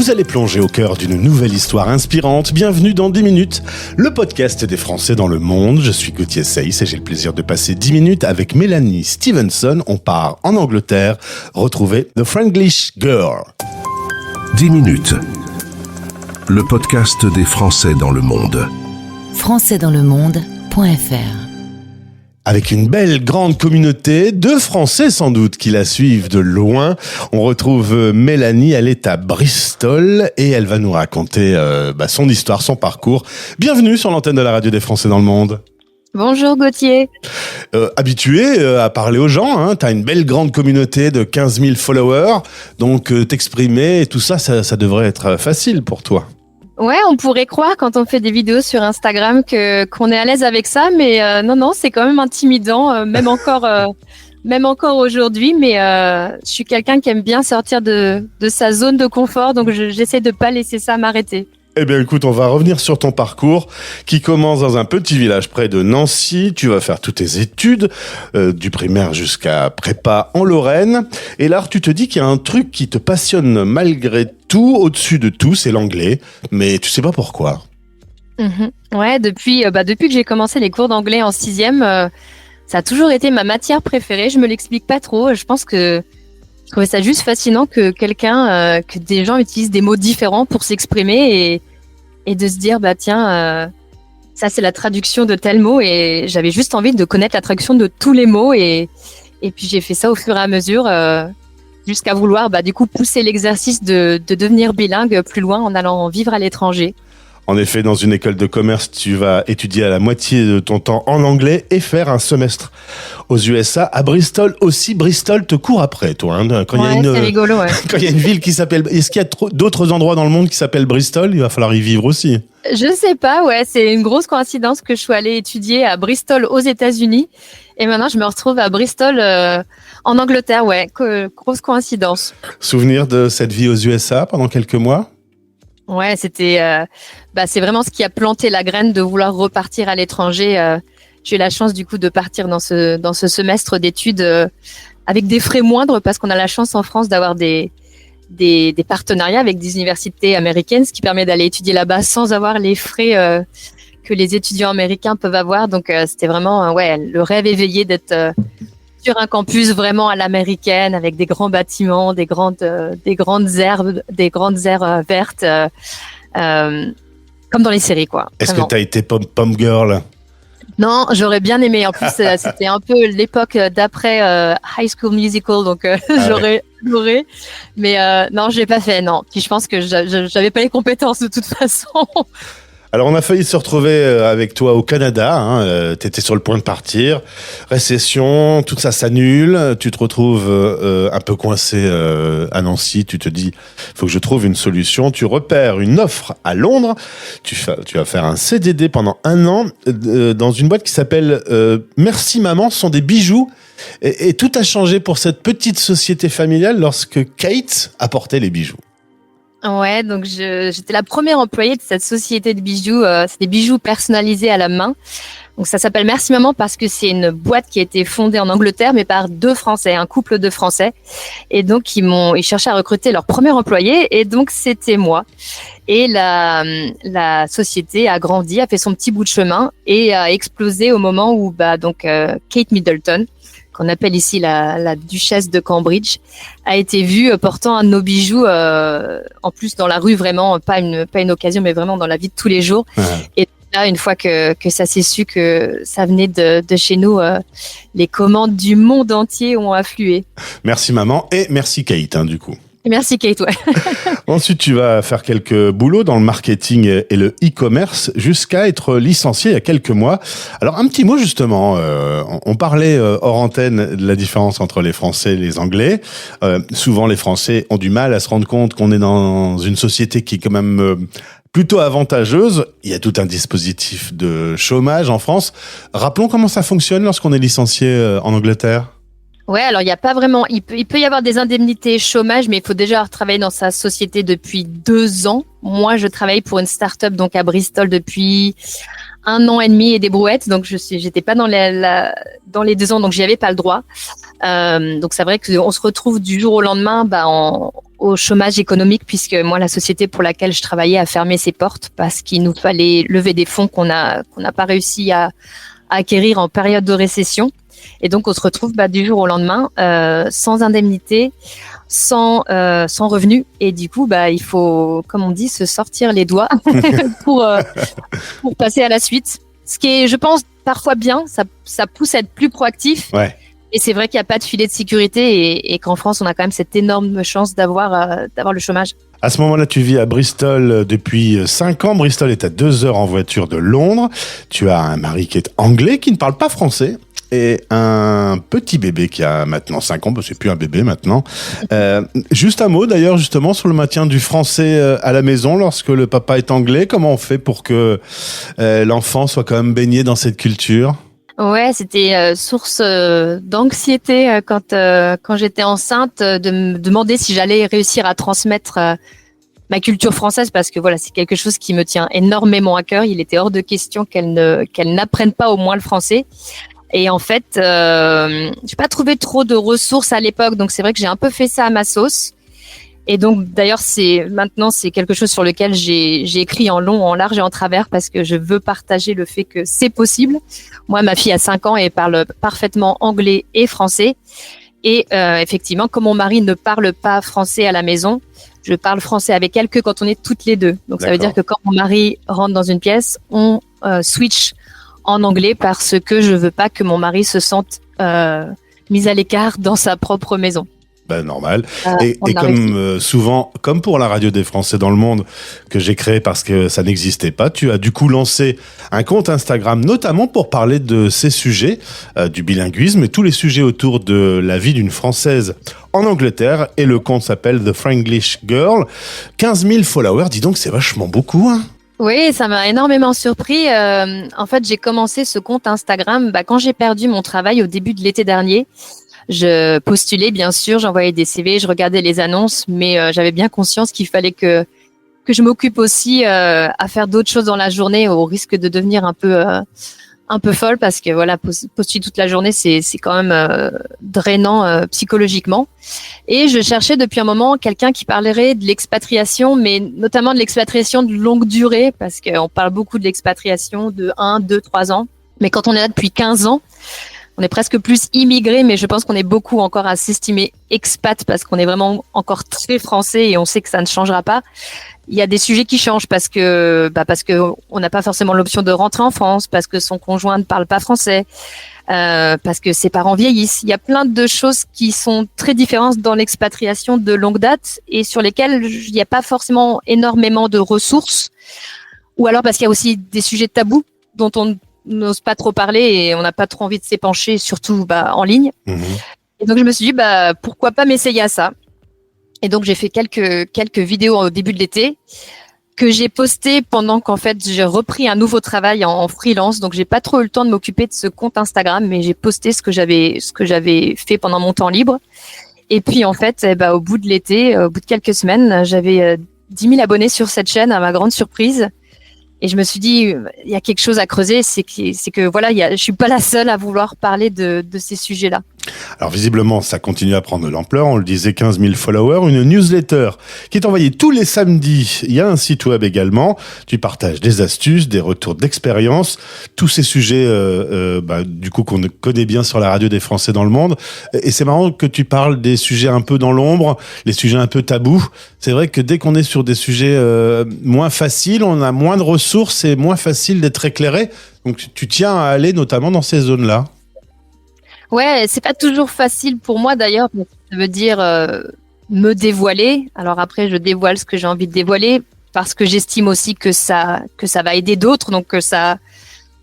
Vous allez plonger au cœur d'une nouvelle histoire inspirante. Bienvenue dans 10 minutes, le podcast des Français dans le monde. Je suis Gauthier Seyss et j'ai le plaisir de passer 10 minutes avec Mélanie Stevenson. On part en Angleterre, retrouver The Franglish Girl. 10 minutes, le podcast des Français dans le monde. Françaisdanslemonde.fr. Avec une belle grande communauté de Français sans doute qui la suivent de loin. On retrouve Mélanie, elle est à Bristol et elle va nous raconter son histoire, son parcours. Bienvenue sur l'antenne de la radio des Français dans le monde. Bonjour Gauthier. Habitué à parler aux gens, hein, t'as une belle grande communauté de 15 000 followers, donc t'exprimer et tout ça, ça devrait être facile pour toi. Ouais, on pourrait croire quand on fait des vidéos sur Instagram qu'on est à l'aise avec ça, mais non, c'est quand même intimidant, même encore aujourd'hui. Mais je suis quelqu'un qui aime bien sortir de sa zone de confort, donc j'essaie de pas laisser ça m'arrêter. Eh bien écoute, on va revenir sur ton parcours qui commence dans un petit village près de Nancy. Tu vas faire toutes tes études, du primaire jusqu'à prépa en Lorraine. Et là, tu te dis qu'il y a un truc qui te passionne malgré tout, au-dessus de tout, c'est l'anglais. Mais tu sais pas pourquoi. Ouais, depuis que j'ai commencé les cours d'anglais en 6e, ça a toujours été ma matière préférée. Je me l'explique pas trop. Je pense que je trouvais ça juste fascinant que des gens utilisent des mots différents pour s'exprimer et de se dire, ça c'est la traduction de tel mot, et j'avais juste envie de connaître la traduction de tous les mots et puis j'ai fait ça au fur et à mesure jusqu'à vouloir pousser l'exercice de devenir bilingue plus loin en allant vivre à l'étranger. En effet, dans une école de commerce, tu vas étudier à la moitié de ton temps en anglais et faire un semestre aux USA, à Bristol aussi. Bristol te court après, toi. Hein, c'est rigolo, ouais. Quand il y a une ville qui s'appelle... Est-ce qu'il y a d'autres endroits dans le monde qui s'appellent Bristol ? Il va falloir y vivre aussi. Je sais pas, ouais. C'est une grosse coïncidence que je sois allée étudier à Bristol aux États-Unis. Et maintenant, je me retrouve à Bristol en Angleterre, ouais. Grosse coïncidence. Souvenir de cette vie aux USA pendant quelques mois ? Ouais, c'était, c'est vraiment ce qui a planté la graine de vouloir repartir à l'étranger. J'ai eu la chance du coup de partir dans ce semestre d'études avec des frais moindres parce qu'on a la chance en France d'avoir des partenariats avec des universités américaines, ce qui permet d'aller étudier là-bas sans avoir les frais que les étudiants américains peuvent avoir. Donc c'était vraiment le rêve éveillé d'être sur un campus vraiment à l'américaine, avec des grands bâtiments, des grandes aires vertes, comme dans les séries, quoi. Est-ce que t'as été pom girl ? Non, j'aurais bien aimé. En plus, c'était un peu l'époque d'après High School Musical, donc j'aurais adoré. Mais non, je l'ai pas fait, non. Puis je pense que j'avais pas les compétences de toute façon. Alors, on a failli se retrouver avec toi au Canada. Hein, t'étais sur le point de partir. Récession, tout ça s'annule. Tu te retrouves un peu coincé à Nancy. Tu te dis, faut que je trouve une solution. Tu repères une offre à Londres. Tu vas faire un CDD pendant 1 an dans une boîte qui s'appelle Merci Maman. Ce sont des bijoux. Et tout a changé pour cette petite société familiale lorsque Kate apportait les bijoux. Ouais, donc j'étais la première employée de cette société de bijoux. C'est des bijoux personnalisés à la main. Donc ça s'appelle Merci Maman parce que c'est une boîte qui a été fondée en Angleterre, mais par 2 Français, un couple de Français. Et donc ils cherchaient à recruter leur premier employé, et donc c'était moi. Et la société a grandi, a fait son petit bout de chemin et a explosé au moment où Kate Middleton, qu'on appelle ici la duchesse de Cambridge, a été vue portant un de nos bijoux, en plus dans la rue, vraiment, pas une occasion, mais vraiment dans la vie de tous les jours. Ouais. Et là, une fois que ça s'est su que ça venait de chez nous, les commandes du monde entier ont afflué. Merci maman et merci Kate, du coup. Merci Kate, ouais. Ensuite, tu vas faire quelques boulots dans le marketing et le e-commerce jusqu'à être licencié il y a quelques mois. Alors, un petit mot justement, on parlait hors antenne de la différence entre les Français et les Anglais. Souvent, les Français ont du mal à se rendre compte qu'on est dans une société qui est quand même plutôt avantageuse. Il y a tout un dispositif de chômage en France. Rappelons comment ça fonctionne lorsqu'on est licencié en Angleterre. Ouais, alors il y a pas vraiment. Il peut y avoir des indemnités chômage, mais il faut déjà avoir travaillé dans sa société depuis 2 ans. Moi, je travaille pour une start-up donc à Bristol depuis 1 an et demi et des brouettes, donc j'étais pas dans les 2 ans, donc j'y avais pas le droit. Donc c'est vrai qu'on se retrouve du jour au lendemain, au chômage économique, puisque moi, la société pour laquelle je travaillais a fermé ses portes parce qu'il nous fallait lever des fonds qu'on n'a pas réussi à acquérir en période de récession. Et donc, on se retrouve du jour au lendemain sans indemnité, sans revenus. Et du coup, il faut, comme on dit, se sortir les doigts pour passer à la suite. Ce qui est, je pense, parfois bien. Ça pousse à être plus proactif. Ouais. Et c'est vrai qu'il n'y a pas de filet de sécurité et qu'en France, on a quand même cette énorme chance d'avoir le chômage. À ce moment-là, tu vis à Bristol depuis 5 ans. Bristol est à 2 heures en voiture de Londres. Tu as un mari qui est anglais, qui ne parle pas français. Et un petit bébé qui a maintenant 5 ans, c'est plus un bébé maintenant. Juste un mot d'ailleurs justement sur le maintien du français à la maison lorsque le papa est anglais. Comment on fait pour que l'enfant soit quand même baigné dans cette culture ? Ouais, c'était source d'anxiété quand j'étais enceinte de me demander si j'allais réussir à transmettre ma culture française, parce que voilà, c'est quelque chose qui me tient énormément à cœur. Il était hors de question qu'elle n'apprenne pas au moins le français. Et en fait, j'ai pas trouvé trop de ressources à l'époque, donc c'est vrai que j'ai un peu fait ça à ma sauce. Et donc d'ailleurs, maintenant c'est quelque chose sur lequel j'ai écrit en long, en large et en travers, parce que je veux partager le fait que c'est possible. Moi, ma fille a 5 ans et parle parfaitement anglais et français. Et effectivement, comme mon mari ne parle pas français à la maison, je parle français avec elle que quand on est toutes les deux. Donc ça veut dire que quand mon mari rentre dans une pièce, on switch en anglais parce que je veux pas que mon mari se sente mis à l'écart dans sa propre maison. Normal. Et comme souvent, comme pour la radio des Français dans le monde, que j'ai créé parce que ça n'existait pas, tu as du coup lancé un compte Instagram, notamment pour parler de ces sujets, du bilinguisme et tous les sujets autour de la vie d'une Française en Angleterre. Et le compte s'appelle The Franglish Girl. 15 000 followers, dis donc, c'est vachement beaucoup, hein. Oui, ça m'a énormément surpris. En fait, j'ai commencé ce compte Instagram quand j'ai perdu mon travail au début de l'été dernier. Je postulais, bien sûr, j'envoyais des CV, je regardais les annonces, mais j'avais bien conscience qu'il fallait que je m'occupe aussi à faire d'autres choses dans la journée, au risque de devenir un peu folle, parce que voilà, postuler toute la journée, c'est quand même drainant psychologiquement. Et je cherchais depuis un moment quelqu'un qui parlerait de l'expatriation, mais notamment de l'expatriation de longue durée, parce qu'on parle beaucoup de l'expatriation de 1, 2, 3 ans. Mais quand on est là depuis 15 ans, on est presque plus immigré, mais je pense qu'on est beaucoup encore à s'estimer expat parce qu'on est vraiment encore très français et on sait que ça ne changera pas. Il y a des sujets qui changent parce que on n'a pas forcément l'option de rentrer en France, parce que son conjoint ne parle pas français, parce que ses parents vieillissent. Il y a plein de choses qui sont très différentes dans l'expatriation de longue date et sur lesquelles il n'y a pas forcément énormément de ressources, ou alors parce qu'il y a aussi des sujets tabous dont on n'ose pas trop parler et on n'a pas trop envie de s'épancher, surtout en ligne. Mmh. Et donc je me suis dit pourquoi pas m'essayer à ça. Et donc j'ai fait quelques vidéos au début de l'été que j'ai postées pendant qu'en fait j'ai repris un nouveau travail en freelance. Donc j'ai pas trop eu le temps de m'occuper de ce compte Instagram, mais j'ai posté ce que j'avais fait pendant mon temps libre. Et puis en fait, au bout de l'été, au bout de quelques semaines, j'avais 10 000 abonnés sur cette chaîne, à ma grande surprise. Et je me suis dit, il y a quelque chose à creuser, c'est que voilà, je suis pas la seule à vouloir parler de ces sujets-là. Alors visiblement, ça continue à prendre de l'ampleur. On le disait, 15 000 followers, une newsletter qui est envoyée tous les samedis. Il y a un site web également. Tu partages des astuces, des retours d'expérience, tous ces sujets du coup qu'on connaît bien sur la radio des Français dans le monde. Et c'est marrant que tu parles des sujets un peu dans l'ombre, les sujets un peu tabous. C'est vrai que dès qu'on est sur des sujets moins faciles, on a moins de ressources, c'est moins facile d'être éclairé. Donc tu tiens à aller notamment dans ces zones-là. Ouais, c'est pas toujours facile pour moi d'ailleurs. Ça veut dire me dévoiler. Alors après, je dévoile ce que j'ai envie de dévoiler parce que j'estime aussi que ça va aider d'autres, donc que ça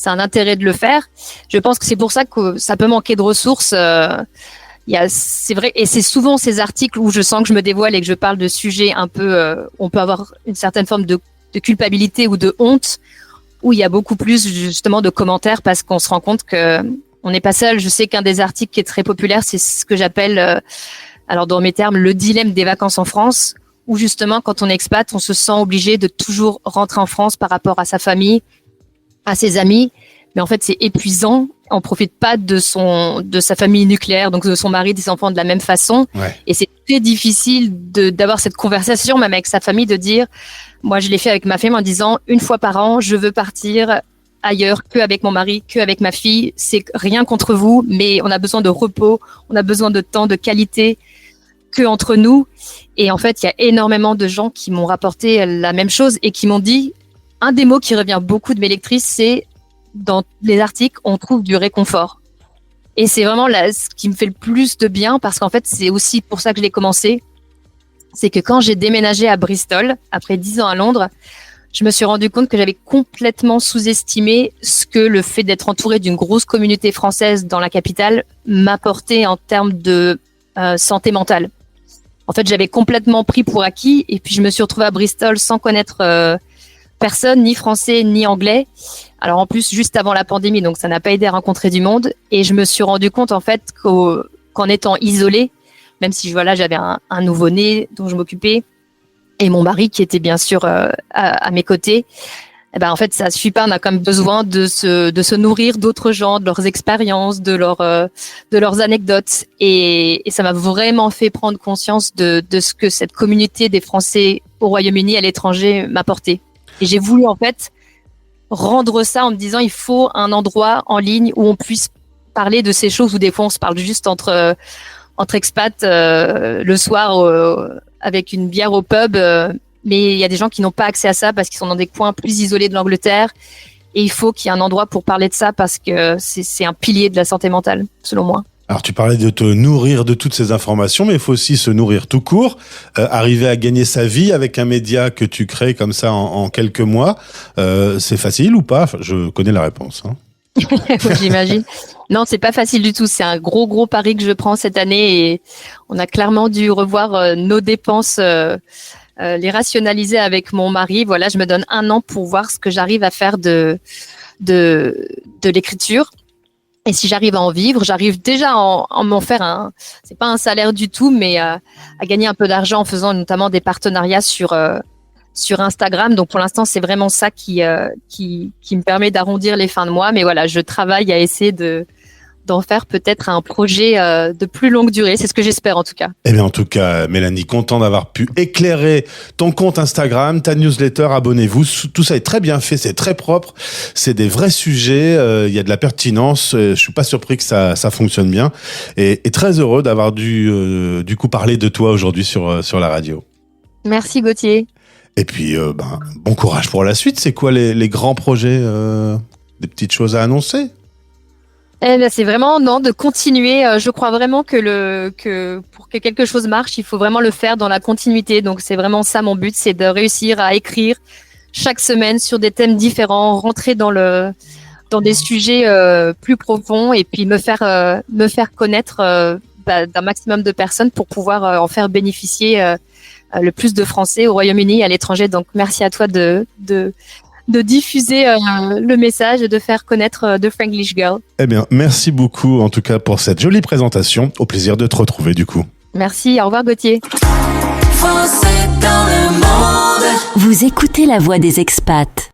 a un intérêt de le faire. Je pense que c'est pour ça que ça peut manquer de ressources. C'est vrai, et c'est souvent ces articles où je sens que je me dévoile et que je parle de sujets un peu, on peut avoir une certaine forme de culpabilité ou de honte, où il y a beaucoup plus justement de commentaires parce qu'on se rend compte que on n'est pas seul. Je sais qu'un des articles qui est très populaire, c'est ce que j'appelle, alors dans mes termes, le dilemme des vacances en France, où justement, quand on est expat, on se sent obligé de toujours rentrer en France par rapport à sa famille, à ses amis, mais en fait c'est épuisant. On profite pas de sa famille nucléaire, donc de son mari, des enfants de la même façon. Ouais. Et c'est très difficile d'avoir cette conversation, même avec sa famille, de dire, moi je l'ai fait avec ma femme en disant, une fois par an, je veux partir ailleurs que avec mon mari, que avec ma fille. C'est rien contre vous, mais on a besoin de repos, on a besoin de temps, de qualité, que entre nous. Et en fait, il y a énormément de gens qui m'ont rapporté la même chose et qui m'ont dit, un des mots qui revient beaucoup de mes lectrices, c'est dans les articles, on trouve du réconfort. Et c'est vraiment ce qui me fait le plus de bien, parce qu'en fait, c'est aussi pour ça que je l'ai commencé. C'est que quand j'ai déménagé à Bristol, après 10 ans à Londres, je me suis rendu compte que j'avais complètement sous-estimé ce que le fait d'être entouré d'une grosse communauté française dans la capitale m'apportait en termes de santé mentale. En fait, j'avais complètement pris pour acquis, et puis je me suis retrouvée à Bristol sans connaître personne, ni français, ni anglais. Alors en plus, juste avant la pandémie, donc ça n'a pas aidé à rencontrer du monde. Et je me suis rendu compte en fait qu'en étant isolée, même si j'avais un nouveau-né dont je m'occupais, et mon mari qui était bien sûr à mes côtés, eh ben en fait ça suffit pas. On a quand même besoin de se nourrir d'autres gens, de leurs expériences, de leurs anecdotes. Et ça m'a vraiment fait prendre conscience de ce que cette communauté des Français au Royaume-Uni, à l'étranger, m'apportait. Et j'ai voulu en fait rendre ça en me disant, il faut un endroit en ligne où on puisse parler de ces choses, où des fois on se parle juste entre expats le soir avec une bière au pub, mais il y a des gens qui n'ont pas accès à ça parce qu'ils sont dans des coins plus isolés de l'Angleterre, et il faut qu'il y ait un endroit pour parler de ça, parce que c'est un pilier de la santé mentale, selon moi. Alors tu parlais de te nourrir de toutes ces informations, mais il faut aussi se nourrir tout court, arriver à gagner sa vie avec un média que tu crées comme ça en quelques mois. C'est facile ou pas? Enfin, je connais la réponse. Hein. J'imagine. Non, c'est pas facile du tout. C'est un gros pari que je prends cette année, et on a clairement dû revoir nos dépenses, les rationaliser avec mon mari. Voilà, je me donne 1 an pour voir ce que j'arrive à faire de l'écriture. Et si j'arrive à en vivre, j'arrive déjà à m'en faire c'est pas un salaire du tout, mais à gagner un peu d'argent en faisant notamment des partenariats sur Instagram. Donc pour l'instant, c'est vraiment ça qui me permet d'arrondir les fins de mois. Mais voilà, je travaille à essayer d'en faire peut-être un projet de plus longue durée. C'est ce que j'espère en tout cas. Eh bien, en tout cas, Mélanie, content d'avoir pu éclairer ton compte Instagram, ta newsletter, abonnez-vous. Tout ça est très bien fait, c'est très propre, c'est des vrais sujets, il y a de la pertinence. Je suis pas surpris que ça fonctionne bien, et très heureux d'avoir du coup parler de toi aujourd'hui sur la radio. Merci Gauthier. Et puis, bon courage pour la suite. C'est quoi les grands projets, des petites choses à annoncer? C'est vraiment de continuer. Je crois vraiment que pour que quelque chose marche, il faut vraiment le faire dans la continuité. Donc c'est vraiment ça mon but, c'est de réussir à écrire chaque semaine sur des thèmes différents, rentrer dans des sujets plus profonds, et puis me faire connaître d'un maximum de personnes pour pouvoir en faire bénéficier le plus de Français au Royaume-Uni et à l'étranger. Donc merci à toi de diffuser le message et de faire connaître The Franglish Girl. Eh bien, merci beaucoup en tout cas pour cette jolie présentation. Au plaisir de te retrouver du coup. Merci, au revoir Gauthier. Français dans le monde. Vous écoutez La Voix des expats.